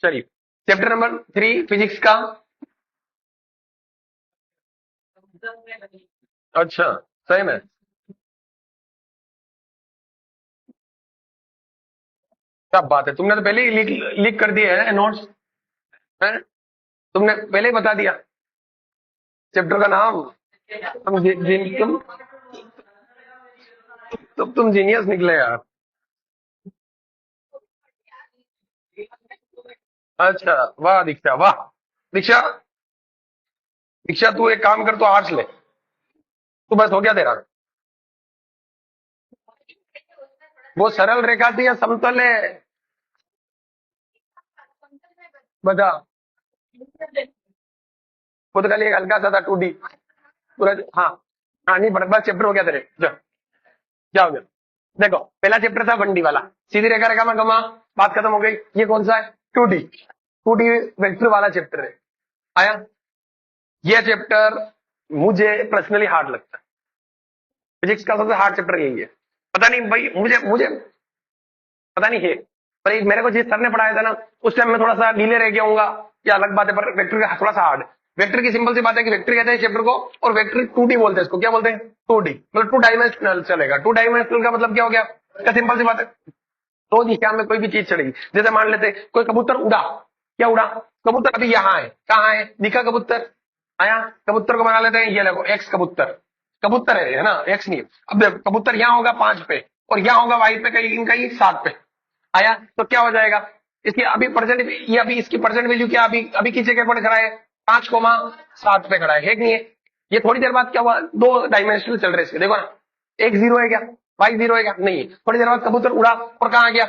चलिए, chapter number 3 physics का। अच्छा, सही में? क्या बात है, तुमने तो पहले ही लीक कर दिए है नोट्स, है? तुमने पहले ही बता दिया चैप्टर का नाम। तुम जी, जी, तुम जीनियस निकले यार। अच्छा, वाह दीक्षा, वाह। दीक्षा, दीक्षा तू एक काम कर, तो आर्ट्स ले। तू बस हो गया तेरा। वो सरल रेखा थी या समतल है? बता। खुद का लिए हल्का सा था 2D पूरा। हाँ, हाँ, नहीं बस चैप्टर हो गया तेरे, जा। क्या हो गया? देखो, पहला चैप्टर था 1D वाला, सीधी रेखा, रेखा में गमा, बात खत्म हो गई। ये कौन सा है? 2D। 2D वेक्टर वाला चैप्टर है। आया? ये चैप्टर मुझे पर्सनली हार्ड लगता है। फिजिक्स का सबसे हार्ड चैप्टर यही है। पता नहीं भाई, मुझे मुझे पता नहीं है, पर एक मेरे को जिस सर ने पढ़ाया था ना, उस टाइम में थोड़ा सा डीले रह गया होऊंगा, या अलग बात है, पर वेक्टर का थोड़ा सा हार्ड है। वेक्टर की सिंपल सी बात है कि वेक्टर कहते हैं चैप्टर को, और वेक्टर 2D बोलते हैं इसको। क्या बोलते हैं? 2D, मतलब 2 डायमेंशनल चलेगा। 2 डायमेंशनल का मतलब क्या हो गया? क्या सिंपल सी बात है, दो दिशा में कोई भी चीज चलेगी। जैसे मान लेते हैं कोई कबूतर उड़ा, क्या उड़ा? कबूतर अभी यहाँ है, कहाँ है? दिखा कबूतर? आया? कबूतर को बना लेते हैं, ये देखो एक्स कबूतर। कबूतर है ना, एक्स नहीं है। अब देखो, कबूतर यहाँ होगा 5 पे, और यहाँ होगा वाई पे, कहीं कहीं 7 पे। आया? तो क्या हो जाएगा? इसकी अभी परसेंट, ये अभी इसकी परसेंट वैल्यू क्या, अभी अभी किस जगह पर खड़ा है? 5,7 पे खड़ा है कि नहीं है? ये थोड़ी देर बाद क्या हुआ, 2 डायमेंशनल चल रहे हैं इसके, देखो ना। एक जीरो है क्या? वाई जीरो है क्या? नहीं है। थोड़ी देर बाद कबूतर उड़ा और कहाँ आ गया?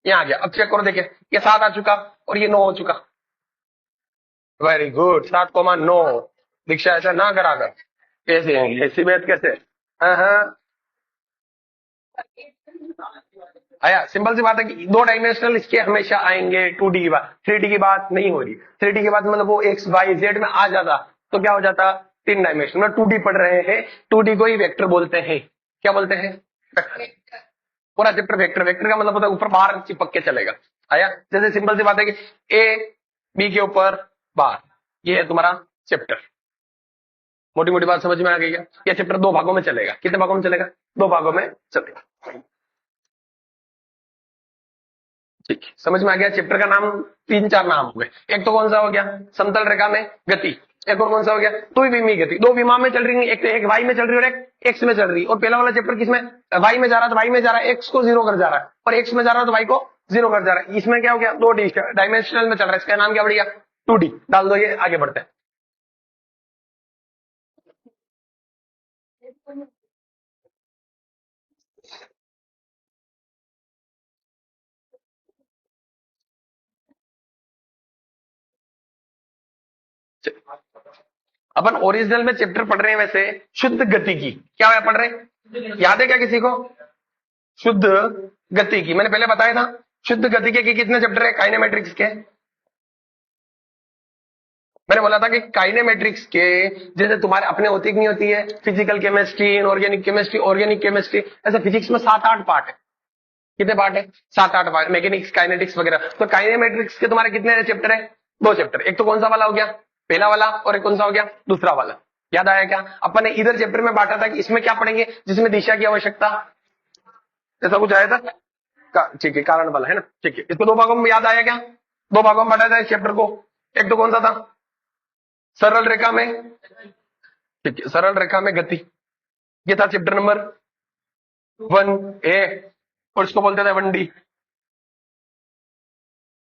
यहाँ आ गया। अब चेक करो, देखिए, ये 7 आ चुका और ये 9 हो चुका। Very good, 7,9। दीक्षा ऐसा ना करा कर। कैसे है ऐसी बात कैसे? हाँ, हाँ। आया? सिंपल सी बात है कि 2 डायमेंशनल इसके हमेशा आएंगे। 2D की बात, 3D की बात नहीं हो रही। 3D की बात मतलब वो एक्स वाई जेड में आ जाता, तो क्या हो जाता? 3 डायमेंशनल में 2D पढ़ रहे हैं। 2D को ही वेक्टर बोलते हैं। क्या बोलते हैं? वेक्टर। पूरा चैप्टर वेक्टर, वेक्टर का मतलब होता है ऊपर बाहर चिपक के चलेगा। आया? जैसे सिंपल सी बात है कि ए बी के ऊपर बार, ये है तुम्हारा चैप्टर। मोटी मोटी बात समझ में आ गई क्या? ये चैप्टर 2 भागों में चलेगा। कितने भागों में चलेगा? 2 भागों में चलेगा। ठीक है, समझ में आ गया। चैप्टर का नाम 3-4 नाम हो गए। एक तो कौन सा हो गया? समतल रेखा में गति। एक और कौन सा हो गया? द्विविमीय गति। 2 विमा में चल रही है, एक वाई में चल रही है और एक एक्स में चल रही है। और पहला वाला चैप्टर किसमें? वाई में जा रहा है, तो वाई में जा रहा है, एक्स को जीरो कर जा रहा है, और एक्स में जा रहा है तो वाई को जीरो कर जा रहा है। इसमें क्या हो गया? 2 डायमेंशनल में चल रहा है। इसका नाम क्या बढ़िया? 2D डाल दो, ये आगे बढ़ते हैं। अपन ओरिजिनल में चैप्टर पढ़ रहे हैं वैसे, शुद्ध गति की। क्या पढ़ रहे हैं? याद है क्या किसी को? शुद्ध गति की मैंने पहले बताया था। शुद्ध गति के कितने चैप्टर है काइनेमेट्रिक्स के? मैंने बोला था कि काइनेमेट्रिक्स के, जैसे तुम्हारे अपने होती कि नहीं होती है, physical chemistry, inorganic chemistry, organic chemistry, ऐसे फिजिक्स में 7-8 पार्ट है। कितने पार्ट है? 7-8 पार्ट। मैकेनिक्स, काइनेटिक्स वगैरह। तो काइनेमेट्रिक्स के तुम्हारे कितने चैप्टर है? 2 चैप्टर। एक तो कौन सा वाला हो गया? पहला वाला। और एक कौन सा हो गया? दूसरा वाला। याद आया क्या? अपन ने इधर चैप्टर में बांटा था कि इसमें क्या पढ़ेंगे जिसमें दिशा की आवश्यकता, ऐसा कुछ आया था? ठीक है, कारण वाला है ना। ठीक है, इसको 2 भागों में याद आया क्या? 2 भागों में बांटा था इस चैप्टर को। एक तो कौन सा था? सरल रेखा में। ठीक है, सरल रेखा में गति, ये था चैप्टर नंबर 1A। और इसको बोलते थे 1D।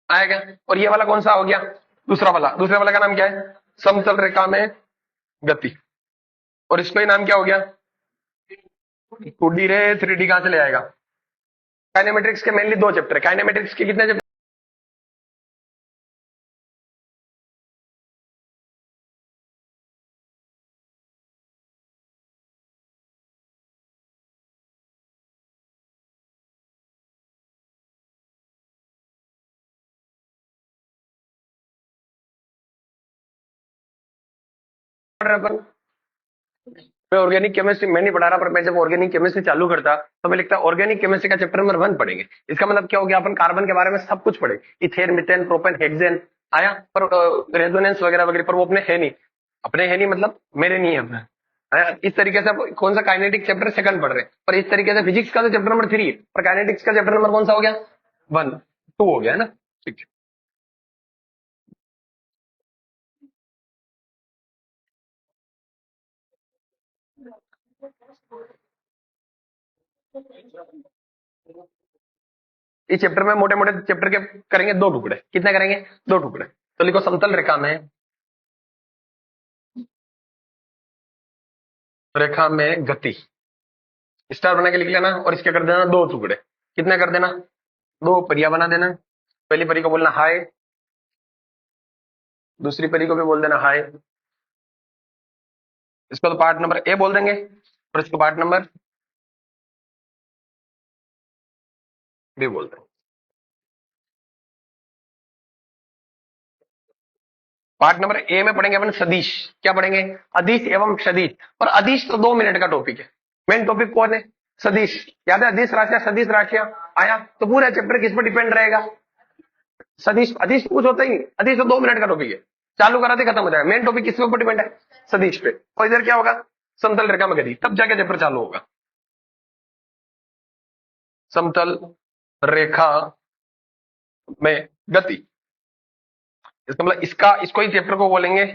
आया क्या? और ये वाला कौन सा हो गया? दूसरा वाला। दूसरे वाला का नाम क्या है? समतल रेखा में गति। और इसका ही नाम क्या हो गया? 2D रे, 3D कहां से ले आएगा? काइनेमेट्रिक्स के मेनली 2 चैप्टर। काइनेमेट्रिक्स के कितने चैप्टर? पढ़ रहे अपन? मैं ऑर्गेनिक केमिस्ट्री मैं नहीं पढ़ा रहा, पर मैं जब ऑर्गेनिक केमिस्ट्री चालू करता तो मैं लिखता ऑर्गेनिक केमिस्ट्री का चैप्टर नंबर 1 पढ़ेंगे। इसका मतलब क्या हो गया, अपन कार्बन के बारे में सब कुछ पढ़े, इथेन, मीथेन, प्रोपेन, हेक्सेन आया, पर रेजोनेंस वगैरह वगैरह, पर वो अपने है नहीं। अपने है नहीं मतलब मेरे नहीं है अपने। आया, इस तरीके से अब कौन सा काइनेटिक चैप्टर सेकंड पढ़ रहे हैं, पर इस तरीके से फिजिक्स का तो चैप्टर नंबर 3 है, पर काइनेटिक्स का चैप्टर नंबर कौन सा हो गया, 1 2 हो गया है ना। ठीक है। इस चैप्टर में मोटे मोटे चैप्टर के करेंगे 2 टुकड़े, कितने करेंगे, 2 टुकड़े। तो लिखो समतल रेखा में, रेखा में गति, स्टार बना के लिख लेना, और इसके कर देना 2 टुकड़े। कितने कर देना, 2 परियां बना देना। पहली परी को बोलना हाय, दूसरी परी को भी बोल देना हाय। इसको तो पार्ट नंबर ए बोल देंगे, और इसको पार्ट नंबर बी बोल देंगे। पार्ट नंबर ए में पढ़ेंगे अपन सदिश। क्या पढ़ेंगे, अदिश एवं सदिश। और अदिश तो 2 मिनट का टॉपिक है, मेन टॉपिक कौन है, सदिश। याद है, अदिश राशियां, सदिश राशियां। आया, तो पूरा चैप्टर किस पर डिपेंड रहेगा, सदिश। अदिश कुछ होता ही नहीं, अदिश तो 2 मिनट का टॉपिक है, चालू कराते खत्म हो जाएगा। मेन टॉपिक किसके ऊपर डिपेंड है, सदिश पे। और इधर क्या होगा, समतल रेखा में गति, तब जाके चैप्टर चालू होगा। समतल रेखा में गति, इसका मतलब इसका इसको ही चैप्टर को बोलेंगे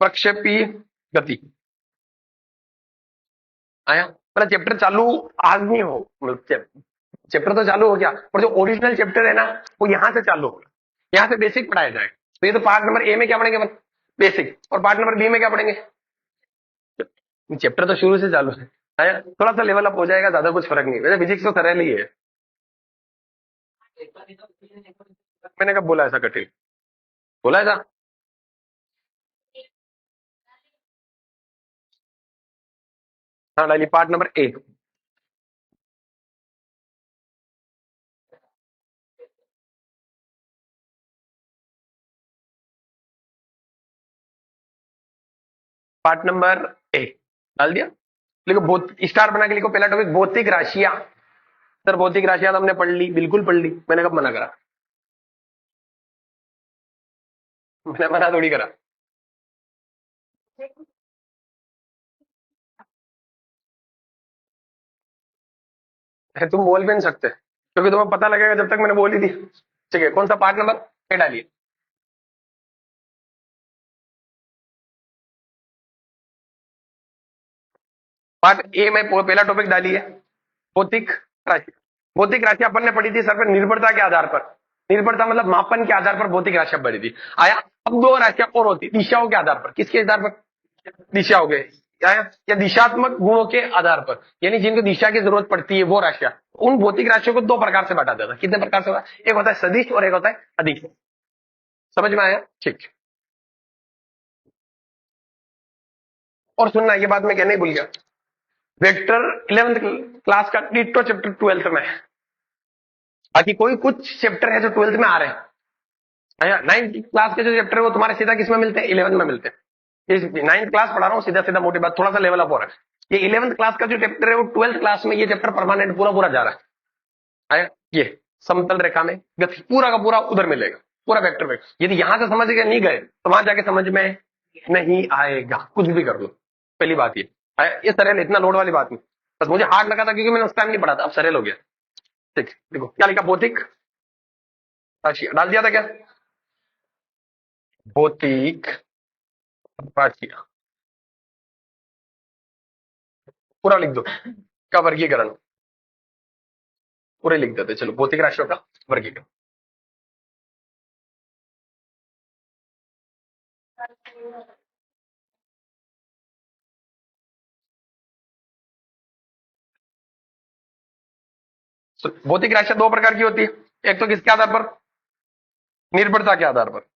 प्रक्षेपी गति। आया, मतलब चैप्टर चालू आज नहीं हो, मतलब चैप्टर तो चालू हो गया, पर जो ओरिजिनल चैप्टर है ना, वो यहां से चालू होगा। यहां से बेसिक पढ़ाया जाएगा। तो ये तो पार्ट नंबर ए में क्या पढ़ेंगे अपन, बेसिक। और पार्ट नंबर बी में क्या पढ़ेंगे, चैप्टर तो शुरू से चालू है। आया, थोड़ा सा लेवल अप हो जाएगा, ज्यादा कुछ फर्क नहीं। वैसे फिजिक्स तो सरल ही है। मैंने कब बोला ऐसा कठिन, बोला ऐसा। हाँ डालिए part number A. Part number A डाल दिया। लिखो स्टार बना के लिखो, पहला टॉपिक भौतिक राशियां। सर भौतिक राशियां तो हमने पढ़ ली, बिल्कुल पढ़ ली, मैंने कब मना करा, मैंने मना थोड़ी करा। तुम बोल भी नहीं सकते, क्योंकि तुम्हें पता लगेगा जब तक मैंने बोल ही दी। ठीक है, कौन सा पार्ट नंबर ए डालिए। पार्ट ए में पहला टॉपिक डालिए, भौतिक राशि। भौतिक राशि अपन ने पढ़ी थी सर पर निर्भरता के आधार पर। निर्भरता मतलब मापन के आधार पर भौतिक राशियां पढ़ी थी। आया, अब 2 राशियां और होती दिशाओं के आधार पर। किसके आधार पर, दिशा हो गए, आया, या दिशात्मक गुणों के आधार पर, यानी जिनको दिशा की जरूरत पड़ती है वो राशियां। उन भौतिक राशियों को 2 प्रकार से बांटा जाता है। कितने प्रकार से होता है, एक होता है सदिश और एक होता है अधिक। समझ में आया, ठीक। और सुनना, ये बात मैं कहने ही भूल गया, वेक्टर 11th क्लास का डिट्टो चैप्टर 12th में है। बाकी कोई कुछ चैप्टर है जो 12th में आ रहे हैं। 9th क्लास के जो चैप्टर है वो तुम्हारे सीधा किसमें मिलते हैं, 11th में मिलते हैं। 9th क्लास पढ़ा रहा हूँ, सीधा सीधा मोटी बात, थोड़ा सा लेवल अप हो रहा है। ये 11th क्लास का जो चैप्टर है वो 12th क्लास में ये चैप्टर परमानेंट पूरा पूरा जा रहा है। ये समतल रेखा में गति पूरा का पूरा उधर मिलेगा, पूरा वेक्टर में। यदि यहां से समझ के नहीं गए तो वहां जाके समझ में नहीं आएगा, कुछ भी कर लो। पहली बात ये सरल है, इतना लोड वाली बात नहीं। बस मुझे हार्ड लगा था क्योंकि मैंने उस टाइम नहीं पढ़ा था, अब सरल हो गया। ठीक, देखो क्या लिखा, भौतिक राशि डाल दिया था क्या, भौतिक राशियां पूरा लिख दो, का वर्गीकरण पूरे लिख देते। चलो भौतिक राशियों का वर्गीकरण। तो भौतिक राशियां 2 प्रकार की होती है, एक तो किसके आधार पर, निर्भरता के आधार पर,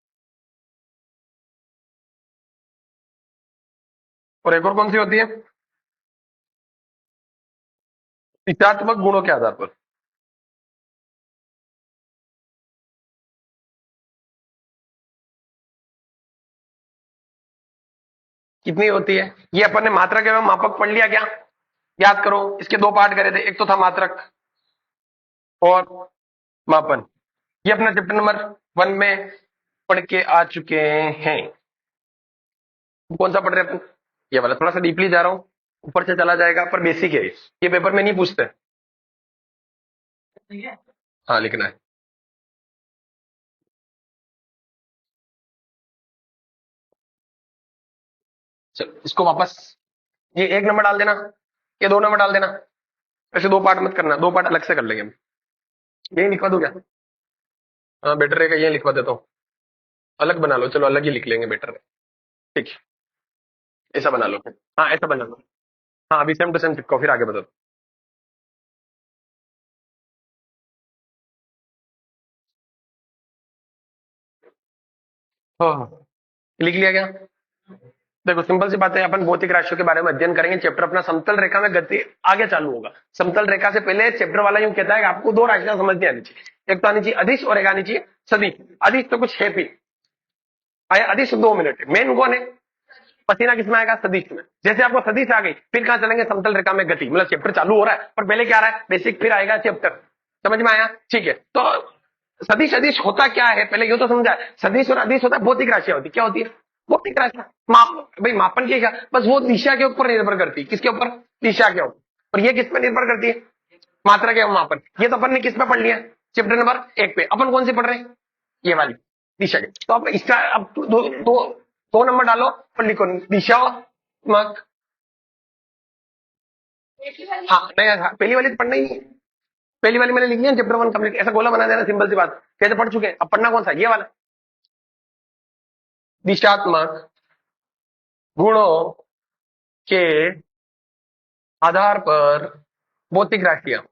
और एक और कौन सी होती है, दिशात्मक गुणों के आधार पर। कितनी होती है? ये अपन ने मात्रक एवं मापक पढ़ लिया क्या? याद करो, इसके दो पार्ट करे थे, एक तो था मात्रक और मापन। ये अपना चैप्टर नंबर 1 में पढ़ के आ चुके हैं। कौन सा पढ़ रहे हैं अपन? ये वाला। थोड़ा सा डीपली जा रहा हूं, ऊपर से चला जाएगा, पर बेसिक है ये, पेपर में नहीं पूछते। हाँ, लिखना है। चलो इसको वापस, ये 1 नंबर डाल देना, ये 2 नंबर डाल देना। ऐसे दो पार्ट मत करना, दो पार्ट अलग से कर लेंगे हम। यही लिखवा दूं क्या? हाँ बेटर रहेगा, यही लिखवा देता हूँ। अलग बना लो, चलो अलग ही लिख लेंगे, बेटर है। ठीक है, ऐसा बना लो। हाँ ऐसा बना लो। हाँ अभी सेम टू सेम चिपकाओ, फिर आगे बता दो। हाँ हाँ, लिख लिया क्या? देखो सिंपल सी बात है, अपन भौतिक राशियों के बारे में अध्ययन करेंगे। चैप्टर अपना समतल रेखा में गति आगे चालू होगा। समतल रेखा से पहले चैप्टर वाला यूं कहता है कि आपको दो राशियां समझनी आनी चाहिए, एक तो आनी चाहिए अदिश और एक आनी चाहिए सदिश। अदिश तो कुछ है भी आया, अदिश 2 मिनट मेन कौन है? पसीना किसमें आएगा? सदिश में। जैसे आपको सदिश आ गई, फिर कहां चलेंगे? समतल रेखा में गति। मतलब चैप्टर चालू हो रहा है, पर पहले क्या आ रहा है? बेसिक, फिर आएगा चैप्टर। समझ में आया? ठीक है, तो सदिश अदिश होता क्या है पहले ये तो समझा है। सदिश और अदिश होता है भौतिक राशियां होती, क्या होती है? भौतिक राशियां। माप भाई, मापन की क्या, बस वो दिशा के ऊपर निर्भर करती है। किसके ऊपर? दिशा के ऊपर। और ये किस पर निर्भर करती है? मात्रा के मापन। ये तो अपन ने किस पे पढ़ लिया? चैप्टर नंबर 1 पे। अपन कौन सी पढ़ रहे हैं? ये वाली, दिशा के। तो अब इसका अब दो नंबर डालो और लिखो दिशात्मक। हाँ नहीं, हाँ, पहली वाली तो पढ़ना ही नहीं है। पहली वाली मैंने लिख लिया चैप्टर 1 कंप्लीट, ऐसा गोला बना देना, सिंपल सी बात। कैसे पढ़ चुके हैं, अब पढ़ना कौन सा? ये वाला। दिशात्मक गुणों के आधार पर भौतिक राशियां।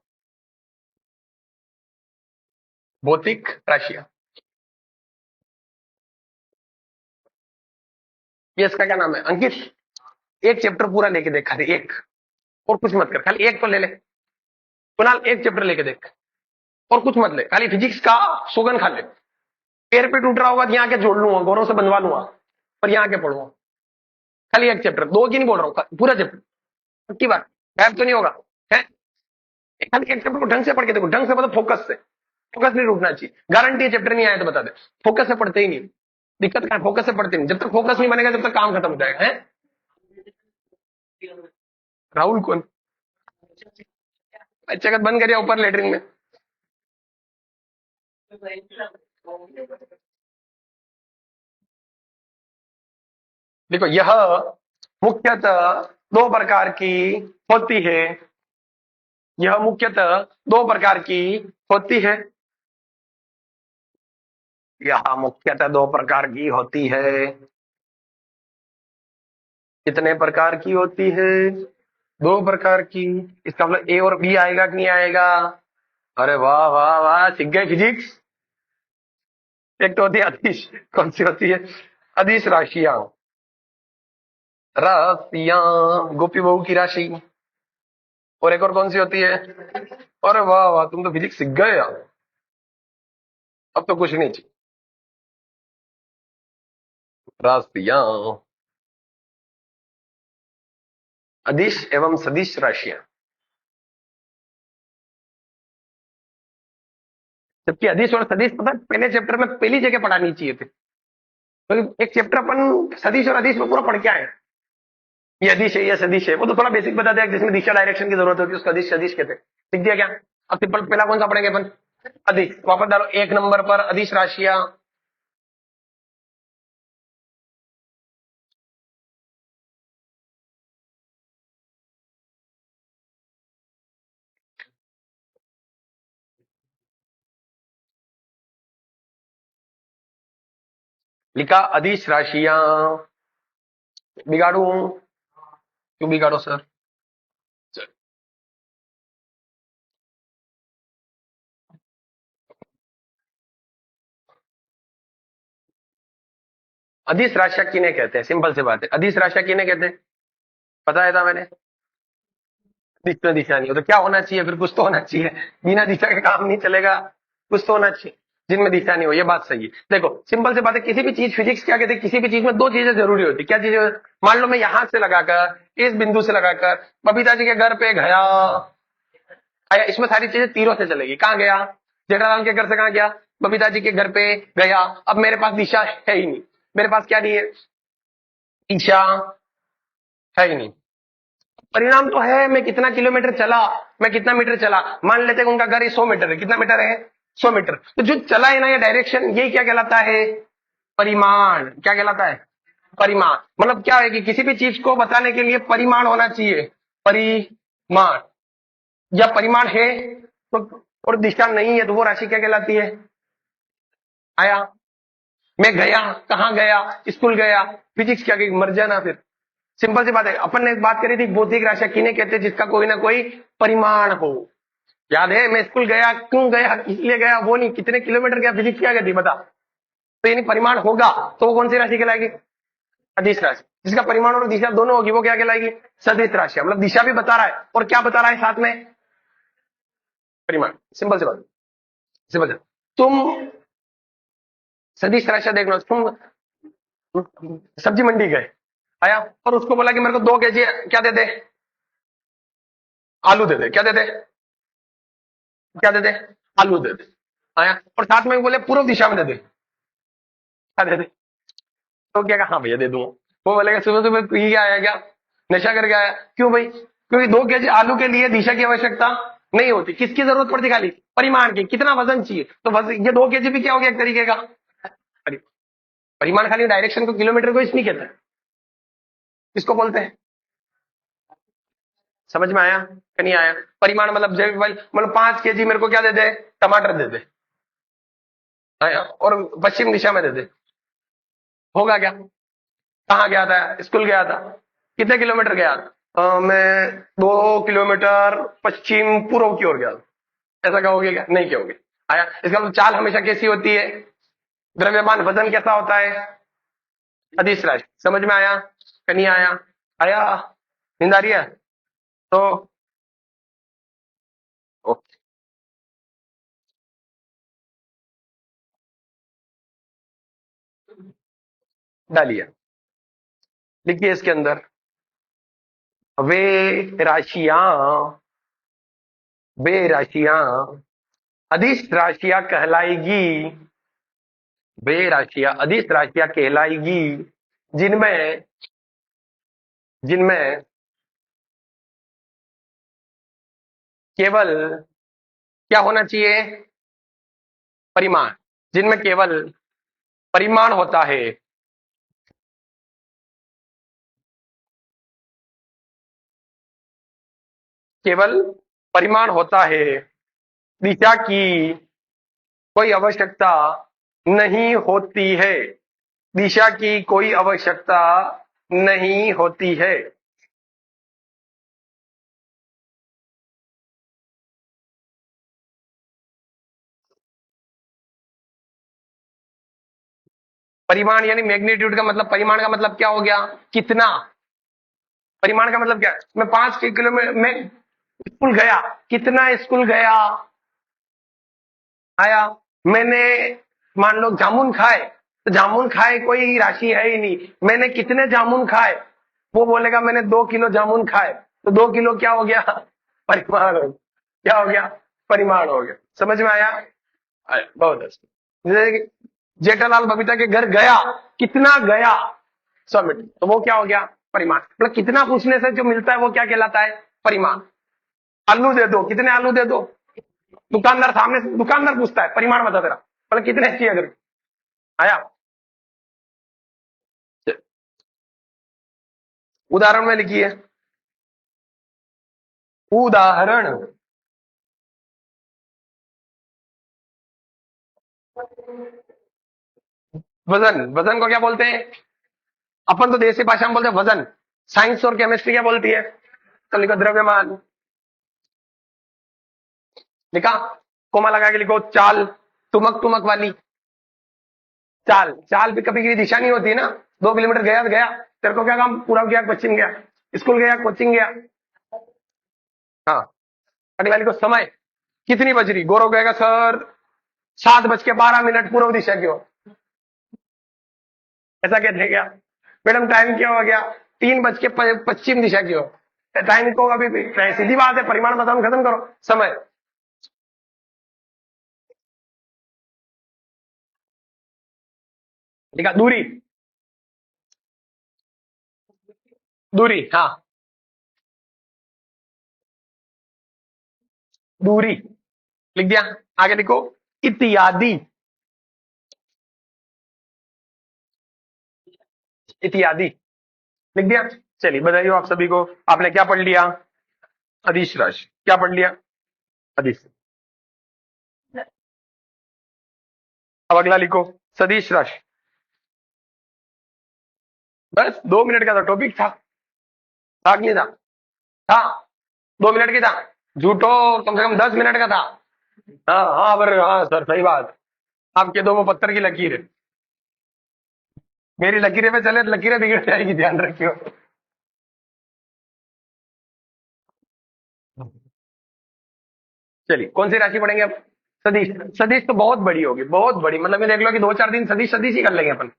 भौतिक राशियां, ये इसका क्या नाम है अंकित? एक चैप्टर पूरा लेके देख खाली, एक, और कुछ मत कर, खाली एक तो ले ले। कुणाल एक चैप्टर लेके देख, और कुछ मत ले, खाली फिजिक्स का सुगन खा ले। पैर पे टूट रहा होगा तो यहाँ के जोड़ लूंगा, गोरों से बनवा लूंगा, पर यहाँ के पढ़ूंगा। खाली एक चैप्टर, दो की नहीं बोल रहा हूँ, पूरा चैप्टर। पक्की बात, गायब तो नहीं होगा है? खाली एक चैप्टर को ढंग से पढ़ के देखो, ढंग से मतलब फोकस से। फोकस नहीं रुकना चाहिए, गारंटी है चैप्टर नहीं आया तो बता दे। फोकस से पढ़ते ही नहीं, दिक्कत क्या है? फोकस से पढ़ते नहीं, जब तक फोकस नहीं बनेगा जब तक काम खत्म हो जाएगा है। राहुल कौन? अच्छा का बंद करिए ऊपर लेटरिन में। देखो यह मुख्यतः दो प्रकार की होती है। यह मुख्यतः दो प्रकार की होती है। यह मुख्यतः दो प्रकार की होती है। कितने प्रकार की होती है? दो प्रकार की। इसका मतलब ए और बी आएगा कि नहीं आएगा? अरे वाह वाह वाह, सीख गए फिजिक्स। एक तो होती है अदिश, कौन सी होती है? अदिश राशियां। राशियां, गोपी बहू की राशि। और एक और कौन सी होती है? अरे वाह वाह, तुम तो फिजिक्स सीख गए यार। अब तो कुछ नहीं चाहिए। राशियां, अदिश एवं सदिश राशियां। जबकि अदिश और सदिश पता है, पहले चैप्टर में पहली जगह पढ़ानी चाहिए थी। तो एक चैप्टर अपन सदिश और अदिश में पूरा पढ़ के आए। ये अदिश है, ये सदिश है, वो तो थोड़ा बेसिक बता दिया, जिसमें दिशा डायरेक्शन की जरूरत होती है उसको अदिश सदिश कहते हैं। लिख दिया क्या? अब सिंपल पहला कौन सा पढ़ेंगे अपन? अदिश। वापस डालो 1 नंबर पर अदिश राशियां। लिखा अदिश राशियां। बिगाड़ू? क्यों बिगाड़ो सर? अदिश राशियां किन्हें कहते हैं? सिंपल सी बात है, अदिश राशियां किन्हें कहते हैं? बताया था मैंने। दिशा दिशा नहीं हो तो क्या होना चाहिए? फिर कुछ तो होना चाहिए, बिना दिशा के काम नहीं चलेगा, कुछ तो होना चाहिए। जिनमें दिशा नहीं हो, ये बात सही है। देखो सिंपल से बात है, किसी भी चीज, फिजिक्स क्या कहते हैं, किसी भी चीज में दो चीजें जरूरी होती है। क्या चीजें? मान लो मैं यहां से लगाकर, इस बिंदु से लगाकर बबीता जी के घर पे गया, आया, इसमें सारी चीजें तीरों से चलेगी। कहां गया? जेठालाल के घर से कहां गया? बबीता जी के घर पे गया। अब मेरे पास दिशा है ही नहीं, मेरे पास क्या नहीं है? दिशा है ही नहीं। परिणाम तो है, मैं कितना किलोमीटर चला, मैं कितना मीटर चला। मान लेते हैं उनका घर 100 मीटर है। कितना मीटर है? 100 मीटर। तो जो चला है ना, ये डायरेक्शन, यही क्या कहलाता है? परिमाण। क्या कहलाता है? परिमाण। मतलब क्या है कि किसी भी चीज को बताने के लिए परिमाण होना चाहिए। परिमाण या परिमाण है तो, और दिशा नहीं है तो वो राशि क्या कहलाती है? आया। मैं गया, कहां गया? स्कूल गया। फिजिक्स क्या कही? मर जाना फिर। सिंपल सी बात है। अपन ने एक बात करी थी, भौतिक राशि किन्हें कहते हैं? जिसका कोई ना कोई परिमाण हो। याद है? मैं स्कूल गया, क्यों गया, इसलिए गया, वो नहीं कितने किलोमीटर गया। फिजिक्स क्या कहती है बता? तो यानी परिमाण होगा तो वो कौन सी राशि कहलाएगी? सदिश राशि। जिसका परिमाण और दिशा दोनों होगी वो क्या कहलाएगी? सदिश राशि। मतलब दिशा भी बता रहा है और क्या बता रहा है साथ में? परिमाण। सिंपल सी बात, सिंपल सी। तुम सदिश राशि देख लो। तुम सब्जी मंडी गए, आया, और उसको बोला कि मेरे को 2 केजी क्या दे दे? आलू दे दे। क्या दे दे? क्या दे दे? आलू दे दे। आया, और साथ में बोले पूर्व दिशा में दे दे। क्या दे दे? तो क्या कहा? हाँ भैया दे दूंगा। वो बोलेगा सुबह सुबह पी के आया क्या? नशा करके आया। क्यों भाई? क्योंकि 2 केजी आलू के लिए दिशा की आवश्यकता नहीं होती। किसकी जरूरत पड़ती? खाली परिमाण की। कितना वजन चाहिए? तो वजन, ये 2 केजी भी क्या हो गया एक तरीके का परिमाण। खाली डायरेक्शन को, किलोमीटर को इसमें कहते हैं। इसको बोलते हैं। समझ में आया कि नहीं आया? परिमाण मतलब मतलब 5 केजी मेरे को क्या दे दे? टमाटर दे दे। आया, और पश्चिम दिशा में दे दे। होगा क्या? कहाँ गया था? स्कूल गया था। कितने किलोमीटर गया? मैं 2 किलोमीटर पश्चिम पूर्व की ओर गया। ऐसा कहोगे क्या? नहीं कहोगे। आया, इसका मतलब चाल हमेशा कैसी होती है? द्रव्यमान वजन कैसा होता है? अदिश राशि। समझ में आया कि नहीं आया? आया? नींद आ रही है तो ओके, डालिए। लिखिए इसके अंदर, वे राशियां, वे राशियां अदिश राशियां कहलाएगी। वे राशियां अदिश राशियां कहलाएगी जिनमें, जिनमें केवल क्या होना चाहिए? परिमाण। जिनमें केवल परिमाण होता है। केवल परिमाण होता है। दिशा की कोई आवश्यकता नहीं होती है। दिशा की कोई आवश्यकता नहीं होती है। परिमाण यानी मैग्नीट्यूड का मतलब, परिमाण का मतलब क्या हो गया? कितना? परिमाण का मतलब क्या है? मैं 5 किलोमीटर में स्कूल गया। कितना स्कूल गया? आया। मैंने मान लो जामुन खाए, तो जामुन खाए कोई राशि है ही नहीं। मैंने कितने जामुन खाए? वो बोलेगा मैंने 2 किलो जामुन खाए। तो 2 किलो क्या हो गया? परिमाण हो गया। क्या हो गया? परिमाण हो गया। समझ में आया? बहुत अच्छा। जैसे कि जेठालाल बबीता के घर गया, कितना गया? 100 मीटर। तो वो क्या हो गया? परिमाण। मतलब कितना पूछने से जो मिलता है वो क्या कहलाता है? परिमाण। आलू दे दो, कितने आलू दे दो? दुकानदार सामने से, दुकानदार पूछता है परिमाण बता तेरा, मतलब कितने चाहिए अगर। आया? उदाहरण में लिखिए। उदाहरण। वजन। वजन को क्या बोलते हैं? अपन तो देसी भाषा में बोलते हैं वजन। साइंस और केमिस्ट्री क्या बोलती है? तो लिखो द्रव्यमान। लिखा? कोमा लगा के लिखो चाल। तुमक तुमक वाली चाल। चाल भी कभी कभी दिशा नहीं होती है ना। 2 किलोमीटर गया तो गया। तेरे को क्या काम? पूरा गया, पश्चिम गया, स्कूल गया, कोचिंग गया। हाँ। अगली वाली को समय। कितनी बज रही? गौरव कहेगा सर 7:12 पूर्व दिशा की ओर। ऐसा कहते हैं क्या? मैडम टाइम क्या हो गया? 3 बज के पश्चिम दिशा की ओर। टाइम को अभी सीधी बात है, परिमाण बताओ, खत्म करो समय। ठीक है, दूरी। दूरी, हाँ, दूरी लिख दिया। आगे लिखो, इत्यादि। इत्यादि लिख दिया। चलिए बताइए आप सभी को, आपने क्या पढ़ लिया? अदिश राशि। क्या पढ़ लिया? अदिश। अब अगला लिखो, सदिश राशि। बस 2 मिनट का तो टॉपिक था कि नहीं था? था। 2 मिनट की था। झूठो, कम से कम 10 मिनट का था। हाँ हाँ, पर हाँ सर, सही बात। आपके दो वो पत्थर की लकीर है। मेरी लकीरें पे चले तो लकीरें बिगड़ जाएगी, ध्यान रखियो। चलिए, कौन सी राशि पढ़ेंगे अब? सदिश। सदिश तो बहुत बड़ी होगी, बहुत बड़ी, मतलब ये देख लो कि 2-4 दिन सदिश सदिश ही कर लेंगे अपन।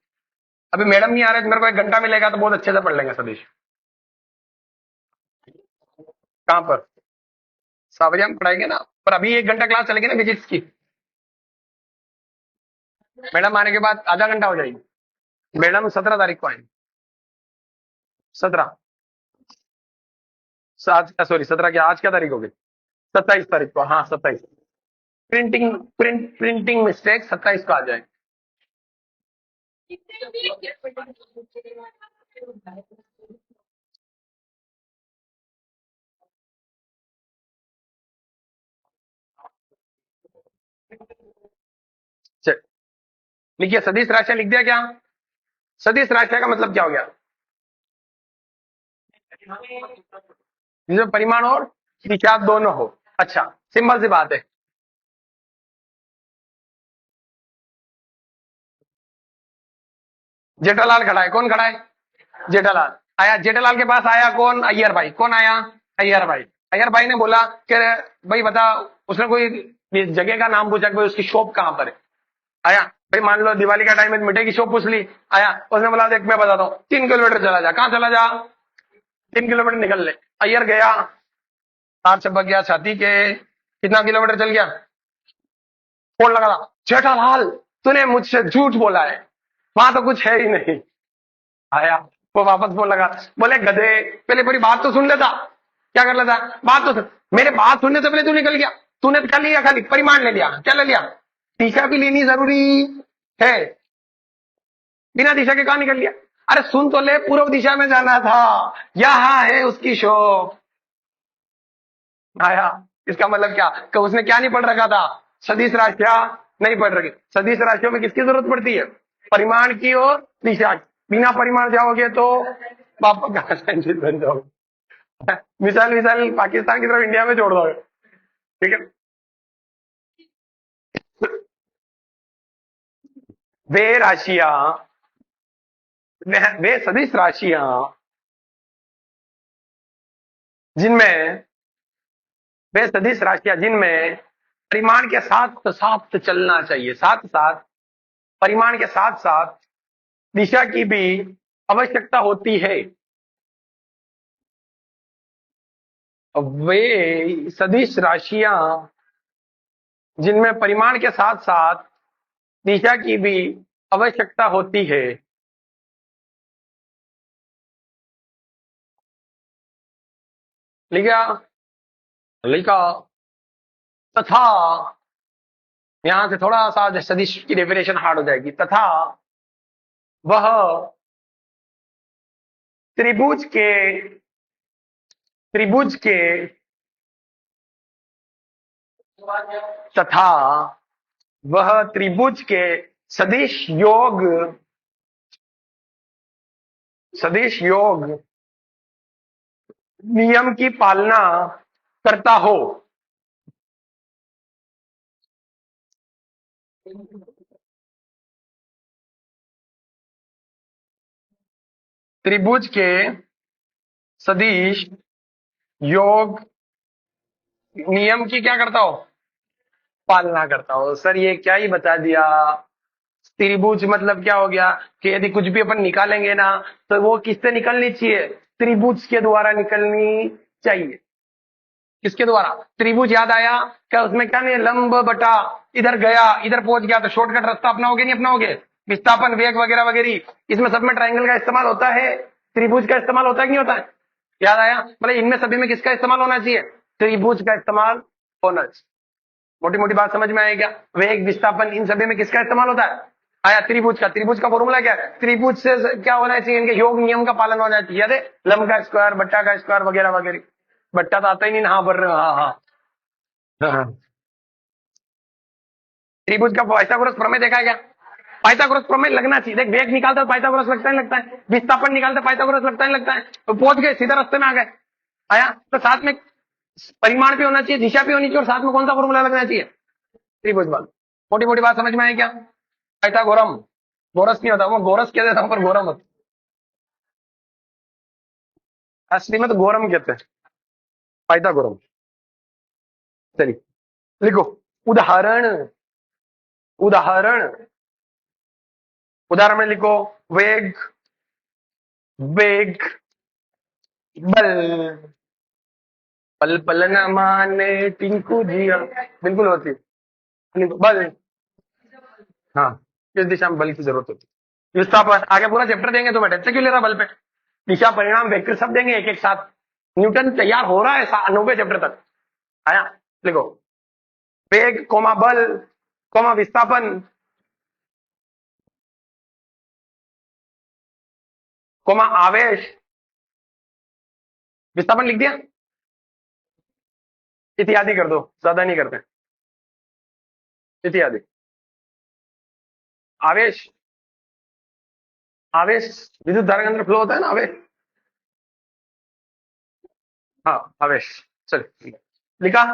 अभी मैडम नहीं आ रहे तो मेरे को 1 घंटा मिलेगा, तो बहुत अच्छे से पढ़ लेंगे सदिश। कहाँ पर? सावरिया में पढ़ाएंगे ना, पर अभी 1 घंटा क्लास चलेगी ना फिजिक्स की। मैडम आने के बाद आधा घंटा हो जाएगी। मैडम 17 तारीख को आएंगे। 17। आज, सॉरी 17 क्या, आज क्या तारीख होगी? 27 तारीख को, हाँ 27। प्रिंटिंग मिस्टेक, 27 को आ जाए। चल, लिखिए, सदिश राशियां लिख दिया क्या? सदिश राशियां का मतलब क्या हो गया? जिसमें परिमाण और दिशा दोनों हो। अच्छा, सिंपल सी बात है। जेठालाल खड़ा है, कौन खड़ा है? जेठालाल आया। जेठालाल के पास आया कौन? अय्यर भाई। कौन आया? अय्यर भाई। अय्यर भाई ने बोला कि भाई बता, उसने कोई जगह का नाम पूछा कि भाई उसकी शॉप कहां पर है। आया भाई, मान लो दिवाली का टाइम है, मिठाई की शॉप पूछ ली। आया, उसने बोला देख मैं बताता हूँ, 3 किलोमीटर चला जा। कहाँ चला जा? 3 किलोमीटर निकल ले। अय्यर गया, तार चपक गया छाती के। कितना किलोमीटर चल गया? फोन लगा था, जेठालाल तूने मुझसे झूठ बोला है, वहां तो कुछ है ही नहीं। आया, वो वापस फोन लगा, बोले गधे, पहले पूरी बात तो सुन लेता। क्या कर लेता? बात तो सुन। मेरे बात सुनने से पहले तू निकल गया। तूने क्या लिया? खाली परिमाण ले लिया। क्या ले लिया? दिशा भी लेनी जरूरी है। बिना दिशा के कहा निकल लिया? अरे सुन तो ले, पूर्व दिशा में जाना था, यहाँ है उसकी शॉप। आया, इसका मतलब क्या कि उसने क्या नहीं पढ़ रखा था? सदिश राशियां नहीं पढ़ रखी। सदिश राशियों में किसकी जरूरत पड़ती है? परिमाण की और दिशा की। बिना परिमाण जाओगे तो पापा का साइंटिस्ट बन जाओगे। मिसाइल मिसाइल पाकिस्तान की तरफ इंडिया में छोड़ दोगे। ठीक है। वे राशियां, वे सदिश राशियां जिनमें, वे सदिश राशियां जिनमें परिमाण के साथ साथ चलना चाहिए, साथ साथ, परिमाण के साथ साथ दिशा की भी आवश्यकता होती है। वे सदिश राशियां जिनमें परिमाण के साथ साथ दिशा की भी आवश्यकता होती है। लिखा? लिखा। तथा, यहां से थोड़ा सा सदिश की डेफिनेशन हार्ड हो जाएगी। तथा वह त्रिभुज के, त्रिभुज के, तथा वह त्रिभुज के सदिश योग, सदिश योग नियम की पालना करता हो। त्रिभुज के सदिश योग नियम की क्या करता हो? पालना करता हो। सर ये क्या ही बता दिया। त्रिभुज मतलब क्या हो गया कि यदि कुछ भी अपन निकालेंगे ना तो वो किससे निकलनी चाहिए, त्रिभुज के द्वारा निकलनी चाहिए। किसके द्वारा, त्रिभुज याद आया क्या, उसमें क्या नहीं है, लंब बटा इधर गया इधर पहुंच गया, तो शॉर्टकट रास्ता अपनाओगे नहीं अपनाओगे, विस्थापन वेग वगैरह वगैरह, इसमें सब में ट्राइंगल का इस्तेमाल होता है, त्रिभुज का इस्तेमाल होता है कि नहीं होता है। याद आया, मतलब इनमें सभी में किसका इस्तेमाल होना चाहिए, त्रिभुज का इस्तेमाल होना चाहिए। मोटी मोटी बात समझ में आएगी क्या, वेग विस्थापन इन सभी में किसका इस्तेमाल होता है, आया त्रिभुज का। त्रिभुज का फॉर्मूला क्या है, त्रिभुज से क्या होना चाहिए, इनके योग नियम का पालन होना चाहिए। याद है, लंब का स्क्वायर बट्टा का स्क्वायर वगैरह वगैरह। बट्टा तो आता ही नहीं ना, हाँ भर रहे हो, हाँ हाँ हाँ। त्रिभुज का पाइथागोरस प्रमेय देखा है क्या, पाइथागोरस प्रमेय लगना चाहिए। देख वेग निकालते तो पाइथागोरस लगता है लगता है, विस्थापन निकालते पाइथागोरस लगता है लगता है, तो पहुंच गए सीधा रास्ते में आ गए। आया, तो साथ में परिमाण भी होना चाहिए, दिशा भी होनी चाहिए, और साथ में कौन सा फॉर्मूला लगना चाहिए, त्रिभुज बल। मोटी मोटी बात समझ में आई क्या, पाइथागोरम, गोरस नहीं होता, वो गोरस कह देता हूं पर गोरम होता, असली में तो गोरम कहते हैं, पाइथागोरम। चलिए लिखो, उदाहरण, उदाहरण, उदाहरण में लिखो, वेग, वेग बल, पल पल न माने टिंकू जिया, बिल्कुल होती है। लिखो, बल, हाँ, किस दिशा में बल की जरूरत होती है, विस्थापन, आगे पूरा चैप्टर देंगे तो मैं टेंशन क्यों ले रहा बल पे, दिशा परिणाम वेक्टर सब देंगे एक एक साथ। न्यूटन तैयार हो रहा है 90 चैप्टर तक। आया, लिखो, वेग कोमा बल कोमा विस्थापन कोमा आवेश, विस्थापन लिख दिया, इत्यादि कर दो, ज्यादा नहीं करते, इत्यादि, आवेश, आवेश विद्युत धारा के अंदर फ्लो होता है ना आवेश, हाँ आवेश। चलिए लिखा,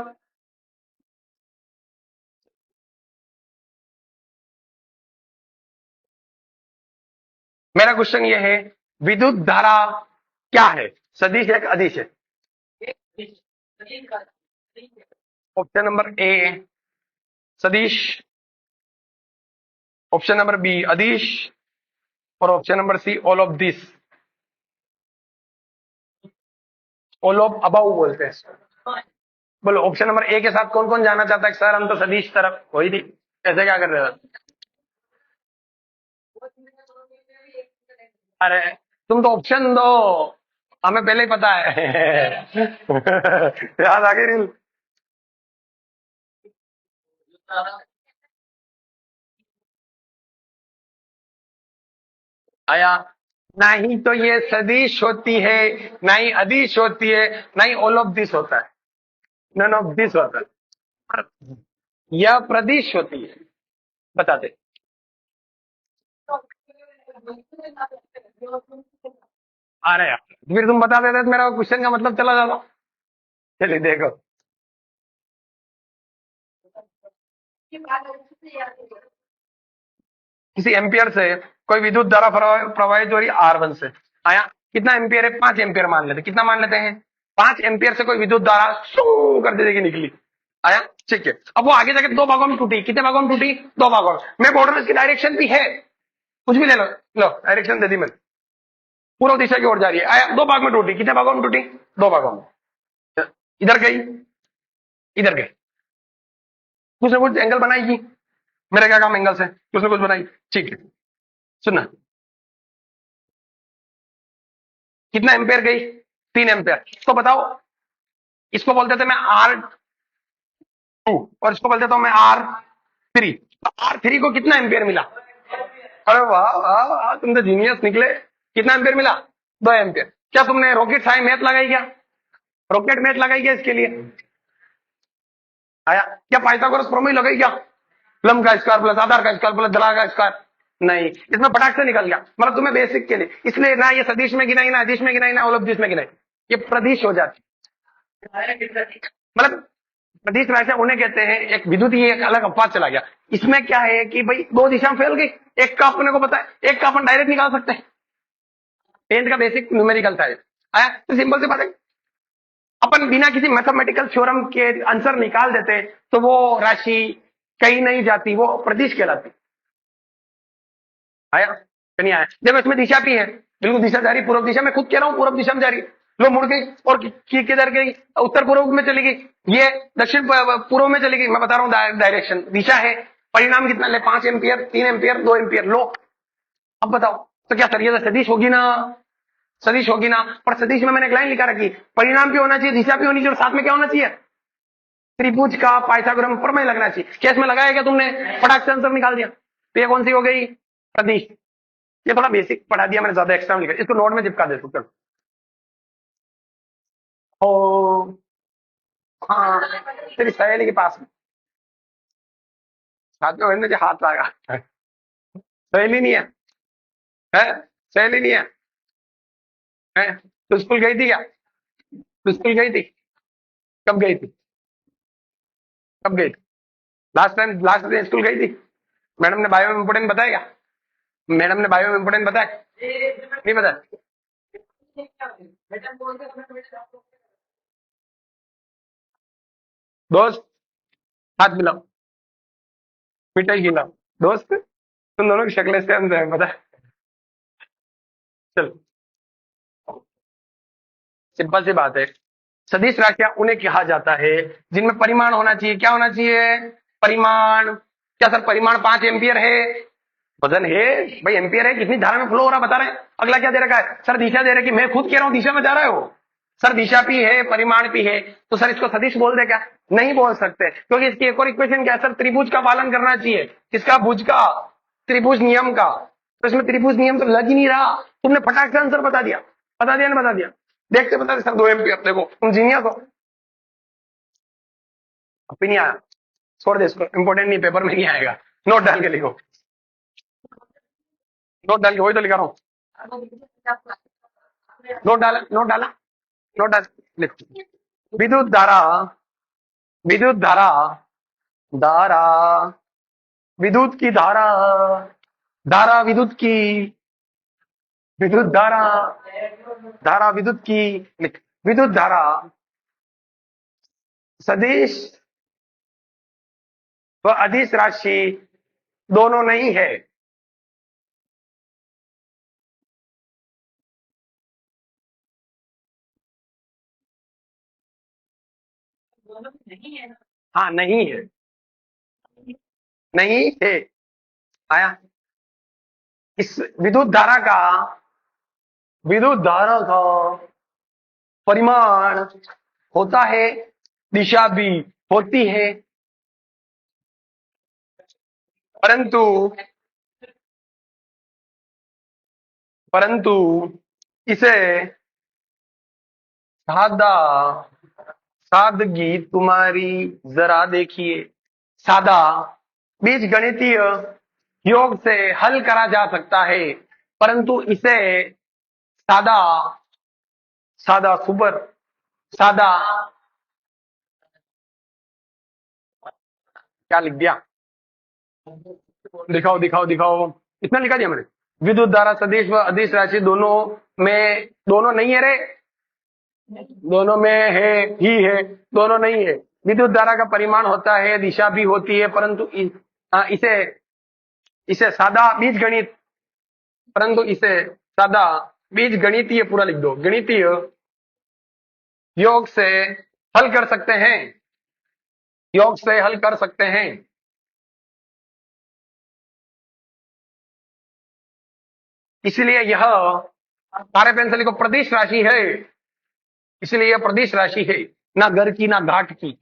मेरा क्वेश्चन ये है, विद्युत धारा क्या है, सदिश है कि अदिश है, ऑप्शन नंबर ए सदिश, ऑप्शन नंबर बी अदिश, और option number C all of this, all of above बोलते हैं। बोलो ऑप्शन नंबर ए के साथ कौन कौन जाना चाहता है, सर हम तो सदिश तरफ, कोई नहीं, ऐसे क्या कर रहे हो, अरे तुम तो ऑप्शन दो, हमें पहले ही पता है याद आ गई, आया, ना ही तो ये सदिश होती है, ना ही अदिश होती है, ना ही ऑल ऑफ दिस होता है, नन ऑफ दिस होता है, यह प्रदिश होती है, बताते। अरे यार, फिर तुम बता देते तो मेरा क्वेश्चन का मतलब चला जाता। चलिए देखो, किसी एम्पियर से कोई विद्युत धारा प्रवाहित हो रही R1 से, आया, कितना एम्पियर है, 5 एम्पियर मान लेते, कितना मान लेते हैं, 5 एम्पियर से कोई विद्युत धारा शू कर दे देगी निकली, आया, ठीक है। अब वो आगे जाके दो भागों में टूटी, कितने भागों में टूटी, दो भागों में, मैं बोल रहा हूं इसकी डायरेक्शन भी है, कुछ भी ले लो, लो डायरेक्शन दे दी मैंने, पूर्व दिशा की ओर जा रही है, आया, दो भाग में टूटी, कितने भागों में टूटी, दो भागों में, इधर गई, इधर गई, कुछ ना कुछ एंगल बनाएगी, मेरा क्या काम एंगल से, कुछ ना कुछ बनाई, ठीक है। सुनना, कितना एम्पेयर गई, 3 एम्पेयर, तो बताओ, इसको बोलते थे मैं R2 और इसको बोलते था मैं R3, तो R3 को कितना एम्पेयर मिला, अरे वाह वाह वाह, तुम तो जीनियस निकले, कितना एम्पेयर मिला, 2 एम्पेयर। क्या तुमने रॉकेट साइंस मैथ लगाई क्या, रॉकेट मैथ लगाई क्या इसके लिए, आया, क्या पाइथागोरस प्रमेय लगाई क्या, लंब का स्क्वायर प्लस आधार का स्क्वायर प्लस ढलान का स्क्वायर, नहीं, इसमें फटाक से निकल गया, मतलब तुम्हें बेसिक के लिए, इसलिए ना ये सदिश में गिनाई, ना अदिश में गिनाई, ना ऑल में गिनाई, ये प्रदिश हो जाती, मतलब प्रदिश राशि उन्हें कहते हैं, एक विद्युत ही एक अलग अपवाद चला गया। इसमें क्या है कि भाई दो दिशा में फैल गई, एक का अपने को पता है, एक का अपन डायरेक्ट निकाल सकते हैं, 10th का बेसिक न्यूमेरिकल था ये, आया, तो सिंपल सी बात है, अपन बिना किसी मैथमेटिकल थ्योरम के आंसर निकाल देते तो वो राशि कहीं नहीं जाती, वो प्रदिश कहलाती। आया कि नहीं आया? देखो इसमें दिशा भी है, बिल्कुल दिशा जा रही पूर्व दिशा, मैं खुद कह रहा हूँ पूर्व दिशा में जा रही, लो मुड़ गई और किधर गई, उत्तर पूर्व में चली गई, ये दक्षिण पूर्व में चली गई। मैं बता रहा हूँ डायरेक्शन दिशा है। परिणाम कितना ले, 5 एम्पियर, 3 एम्पियर, 2 एम्पियर। लो अब बताओ तो क्या सर, ये तो सदिश होगी ना, सदिश होगी ना। पर सदिश में मैंने एक लाइन लिखा रखी, परिणाम भी होना चाहिए, दिशा भी होनी चाहिए, और साथ में क्या होना चाहिए, त्रिभुज का पाइथागोरम प्रमेय लगना चाहिए। केस में लगाया क्या तुमने, फटाक से आंसर निकाल दिया। तो ये कौन सी हो गई, सदिश। ये थोड़ा बेसिक पढ़ा दिया मैंने, ज्यादा एक्स्ट्रा लिखा, इसको नोट में चिपका दे सकते हो। हाँ तेरी सहेली के पास में, साथ में होने से हाथ लगा। सहेली नहीं है, है सहेली नहीं है, है तो स्कूल गई थी क्या, तो स्कूल गई थी, कब गई थी, कब गई थी, लास्ट टाइम स्कूल गई थी। मैडम ने बायो में इंपोर्टेंट बताया क्या, मैडम ने बायो में इंपोर्टेंट बताया, नहीं बताया। दोस्त हाथ मिलाओ, मिठाई खिलाओ। दोस्त तुम दोनों की शक्लें सेम है, पता है। चलो सिंपल सी बात है, सदिश राशियां उन्हें कहा जाता है जिनमें परिमाण होना चाहिए। क्या होना चाहिए, परिमाण। क्या सर परिमाण 5 एम्पियर है, वजन है भाई, एम्पियर है, कितनी धारा में फ्लो हो रहा बता रहे हैं। अगला क्या दे रखा है, सर दिशा दे रखी, मैं खुद कह रहा हूं दिशा में जा रहा है वो। सर दिशा भी है, परिमाण भी है, तो सर इसको सदिश बोल दे क्या, नहीं बोल सकते, क्योंकि इसकी एक और इक्वेशन क्या है सर, त्रिभुज का पालन करना चाहिए। किसका, भुज का, त्रिभुज नियम का। तो इसमें त्रिभुज नियम तो लग ही नहीं रहा, तुमने फटाक से आंसर बता दिया, बता दिया ना, बता दिया। देखते बता दे सर, 2 एम्पियर, देखो तुम जीनियस हो। अभी नहीं आया, छोड़ दे इसको, इंपॉर्टेंट नहीं, पेपर में नहीं आएगा। नोट डाल के लिखो, नोट डाल के, वही तो लिखा रहा हूँ। नोट डाला, नोट डाला, नोट डाल, लिखो। विद्युत धारा, विद्युत धारा, धारा, विद्युत की धारा, धारा विद्युत की, विद्युत धारा, धारा विद्युत की, लिख। विद्युत धारा सदिश व अदिश राशि दोनों नहीं है। हाँ नहीं है, नहीं है। आया, इस विद्युत धारा का, विद्युत धारा का परिमाण होता है, दिशा भी होती है, परंतु, परंतु इसे सादा, सादगी तुम्हारी जरा देखिए, सादा बीज गणितीय योग से हल करा जा सकता है, परंतु इसे सादा, सादा सुपर, सादा, क्या लिख दिया, दिखाओ दिखाओ दिखाओ, इतना लिखा दिया मैंने। विद्युत धारा सदिश व अदिश राशि दोनों में, दोनों नहीं है रे, दोनों में है ही है, दोनों नहीं है। विद्युत धारा का परिमाण होता है, दिशा भी होती है, परंतु इसे, इसे सादा बीज गणित, परंतु इसे सादा बीज गणितीय, पूरा लिख दो, गणितीय योग से हल कर सकते हैं, योग से हल कर सकते हैं। इसलिए यह, सारे पेंसिल को, प्रदिश राशि है, इसलिए यह प्रदिश राशि है, ना घर की ना घाट की,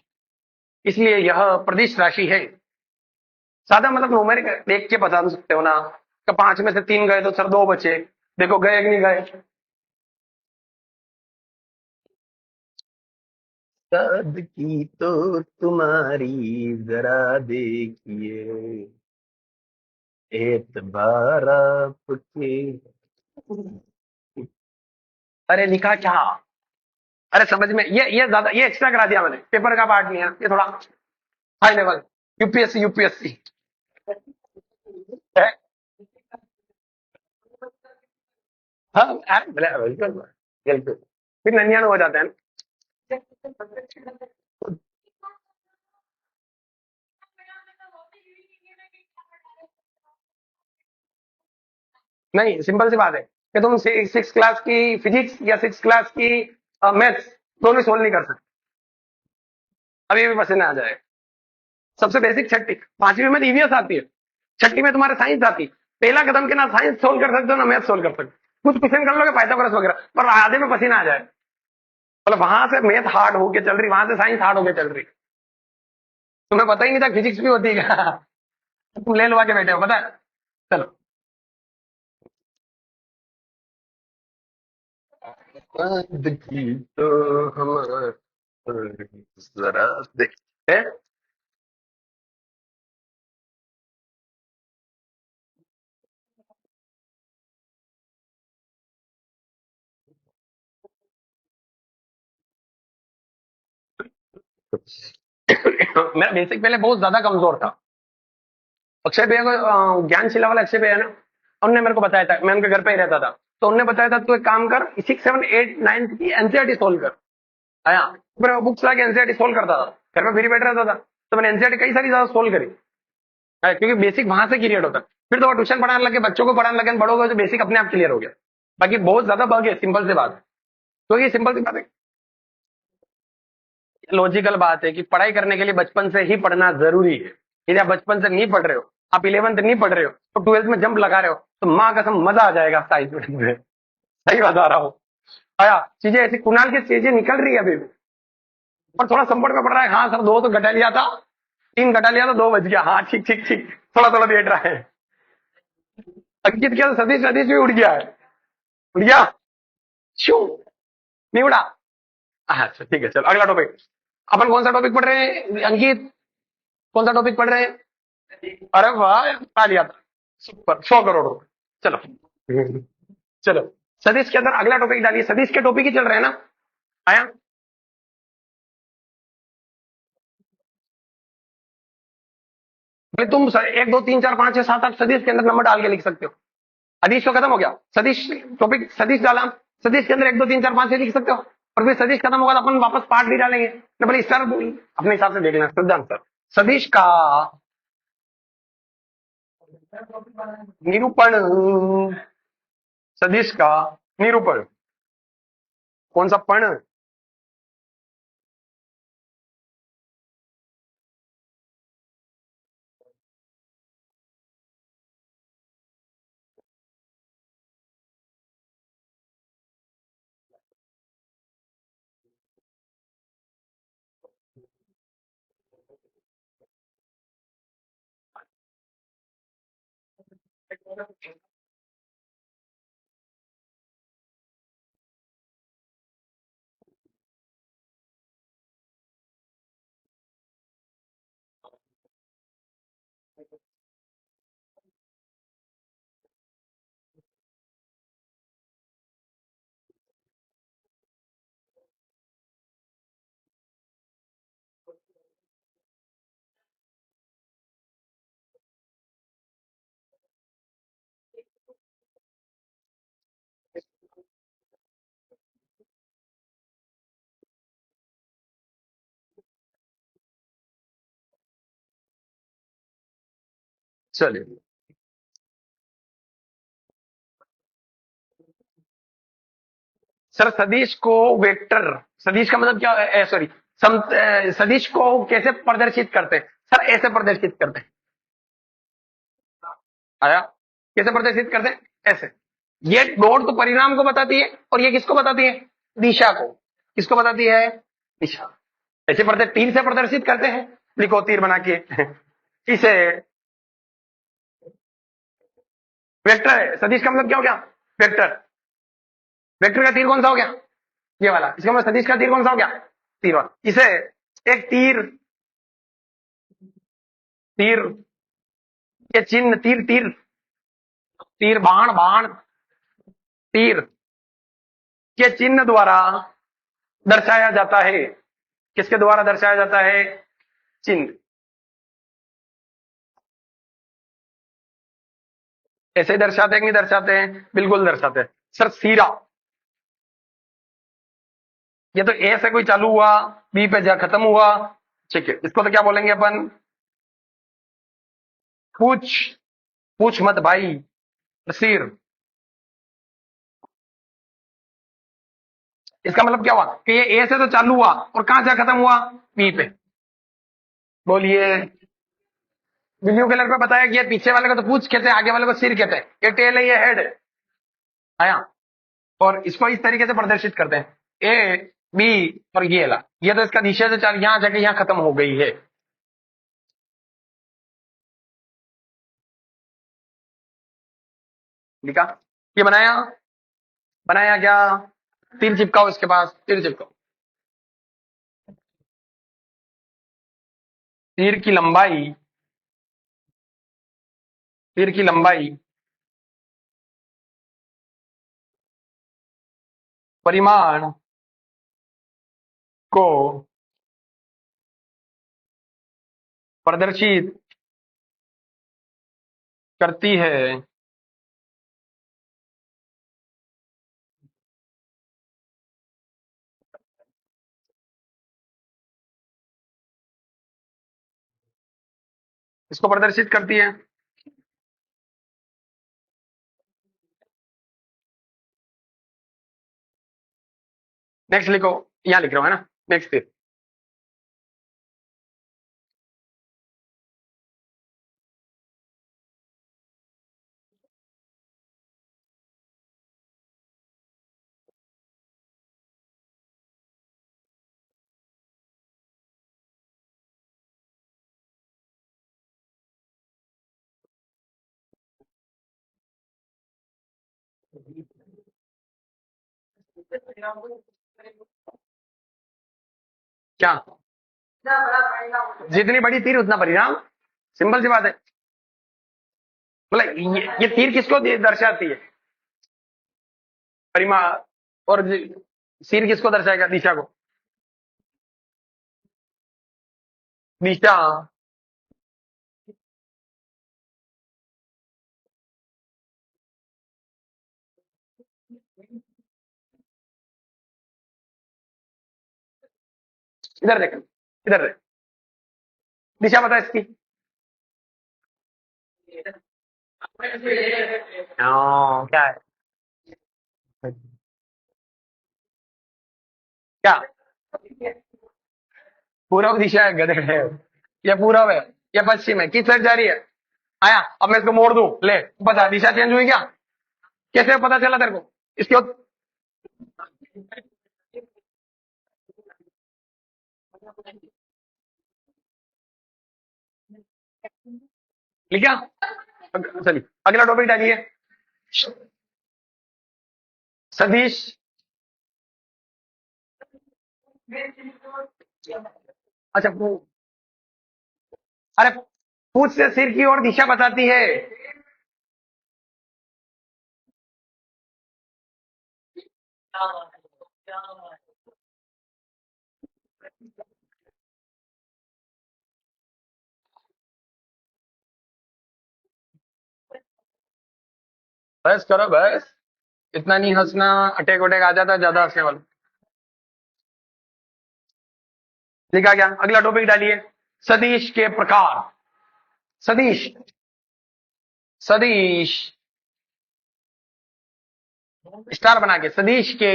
इसलिए यह प्रदिश राशि है। सादा मतलब न्यूमेरिक देख के बता सकते हो ना, तो 5 में से 3 गए तो सर 2 बचे, देखो गए कि नहीं गए। कद की तो तुम्हारी जरा देखिए, एतबार आपके, अरे लिखा क्या, अरे समझ में, ये ज्यादा, ये एक्स्ट्रा करा दिया मैंने, पेपर का पार्ट नहीं है ये, थोड़ा हाई लेवल, यूपीएससी, यूपीएससी है। हाँ बिल्कुल बिल्कुल, फिर 99 हो जाता है ना। नहीं, सिंपल सी बात है कि तुम सिक्स क्लास की फिजिक्स या सिक्स क्लास की मैथ्स दोनों सोल्व नहीं कर सकते। अभी भी पसीना आ जाए। सबसे बेसिक छठी, पांचवी में ईवीएस आती है, छठी में तुम्हारे साइंस आती है। पहला कदम के ना साइंस सोल्व कर सकते हो ना मैथ सोल्व कर सकते हो। कुछ क्वेश्चन कर लोगे पाइथागोरस वगैरह, पर आधे में पसीना आ जाए। मतलब वहां से मैथ हार्ड होके चल रही, वहां से साइंस हार्ड होके चल रही। तुम्हें पता ही नहीं था फिजिक्स भी होती है क्या? तुम ले लवा के बैठे हो, पता है। चलो। बाद की तो हम जरा देखते हैं। मेरा बेसिक पहले बहुत ज्यादा कमजोर था। अक्षय भैया को ज्ञानशिला वाला अक्षय भैया है ना, उनने मेरे को बताया था, मैं उनके घर पे ही रहता था। तो उन्होंने बताया था तू एक काम कर, सिक्स सेवन एट नाइन्थ की एनसीईआरटी सोल्व कर। आया, फिर मैं बुक्स लाके एनसीईआरटी सोल्व करता था। घर में फ्री बैठ रहता था, तो मैंने एनसीईआरटी कई सारी ज्यादा सोल्व करी। क्योंकि बेसिक वहां से क्लियर होता है। फिर तो ट्यूशन पढ़ाने लगे, बच्चों को पढ़ाने लगे, बड़ों को, तो बेसिक अपने आप क्लियर हो गया। बाकी बहुत ज्यादा बग है, सिंपल सी बात है। तो ये सिंपल सी बात है, लॉजिकल बात है कि पढ़ाई करने के लिए बचपन से ही पढ़ना जरूरी है। यदि आप बचपन से नहीं पढ़ रहे हो, आप इलेवंथ नहीं पढ़ रहे हो, तो ट्वेल्थ में जंप लगा रहे हो, तो माँ कसम मजा आ जाएगा साइंस में। सही बता रहा हूँ। आया, चीजें ऐसी कुणाल की चीजें निकल रही है अभी भी। और थोड़ा संपर्क में पड़ रहा है, हाँ सर दो तो घटा लिया था, तीन घटा लिया था, दो बज गया, हाँ ठीक ठीक ठीक, थोड़ा थोड़ा बैठ रहा है। अंकित क्या, सतीश सतीश भी उड़ गया है। उड़ गया, शू, नहीं उड़ा। अच्छा ठीक है, चलो अगला टॉपिक। अपन कौन सा टॉपिक पढ़ रहे हैं अंकित? कौन सा टॉपिक पढ़ रहे हैं? अरे वाह, पा लिया था। सुपर, 100 करोड़। चलो। चलो, सतीश के अंदर अगला टॉपिक डालिए, सतीश के टॉपिक ही चल रहे हैं ना। आया, भाई तुम एक दो तीन चार पांच छह सात आठ सतीश के अंदर नंबर डाल के लिख सकते हो। अदीश तो खत्म हो गया, सतीश टॉपिक सतीश डाला, सतीश के अंदर एक दो तीन चार पांच छह लिख सकते हो। और फिर सतीश खत्म होगा तो अपन वापस पार्ट भी डालेंगे ना, भले इस तरह अपने हिसाब से देख लेना सिद्धांत सर। सतीश का निरूपण, सदिश का निरूपण, कौन सा पण? चलिए सर, सदिश को वेक्टर, सदिश का मतलब क्या है, सॉरी, सदिश को कैसे प्रदर्शित करते हैं? सर ऐसे प्रदर्शित करते हैं। आया, कैसे प्रदर्शित करते हैं? ऐसे। ये डॉट तो परिणाम को बताती है, और ये किसको बताती है? दिशा को। किसको बताती है? दिशा। ऐसे तीर से प्रदर्शित करते हैं, लिखो तीर बना के। इसे वेक्टर है। सदिश का मतलब क्या हो गया? वेक्टर। वेक्टर का तीर कौन सा हो गया? ये वाला। इसका मतलब सदिश का तीर कौन सा हो गया? तीर वाला। इसे एक तीर, तीर के चिन्ह, तीर तीर, तीर बाण बाण, तीर के चिन्ह द्वारा दर्शाया जाता है। किसके द्वारा दर्शाया जाता है? चिन्ह। ऐसे ही दर्शाते हैं कि नहीं दर्शाते हैं? बिल्कुल दर्शाते हैं। सर सीरा, ये तो ए से कोई चालू हुआ, बी पे जा खत्म हुआ। ठीक है, इसको तो क्या बोलेंगे अपन? पूछ। पूछ मत भाई, सिर। इसका मतलब क्या हुआ कि ये ए से तो चालू हुआ और कहां जा खत्म हुआ? बी पे। बोलिए। ब्लू कलर पे बताया कि ये पीछे वाले को तो पूछ कहते हैं, आगे वाले को सिर कहते हैं, ये टेल है, ये हेड है। आया। और इसको इस तरीके से प्रदर्शित करते हैं, ए बी और ये ला, ये तो इसका दिशा से चाल यहां जाके यहां खत्म हो गई है। लिखा। ये बनाया। बनाया क्या? तीर चिपकाओ, इसके पास तीर चिपकाओ। तीर की लंबाई। तीर की लंबाई परिमाण को प्रदर्शित करती है। इसको प्रदर्शित करती है। नेक्स्ट लिखो। यहां लिख रहा हूं, है ना? नेक्स्ट तीर। क्या? जितनी बड़ी तीर उतना परिणाम। सिंपल सी बात है। मतलब ये तीर किसको दर्शाती है? परिमाण। और सिर किसको दर्शाएगा? दिशा को। दिशा। इधर देख, इधर देख। दिशा बता इसकी। क्या है? क्या? पूर्व दिशा है गधे है। या पूर्व है या पश्चिम है, किस साइड जा रही है? आया। अब मैं इसको मोड़ दूं, ले। पता दिशा चेंज हुई क्या? कैसे पता चला तेरे को? इसके लिखा। चलिए अगला टॉपिक डालिए। सदिश। अच्छा अरे पूछ से सिर की ओर दिशा बताती है। बस करो बस। इतना नहीं हंसना। अटैक वटैक आ जाता है ज्यादा हंसने वाला। लिखा क्या? अगला टॉपिक डालिए। सदिश के प्रकार। सदिश। सदिश। स्टार बना के, सदिश के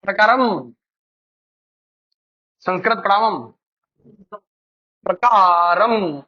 प्रकारम। संस्कृत पढ़ावम। प्रकारम।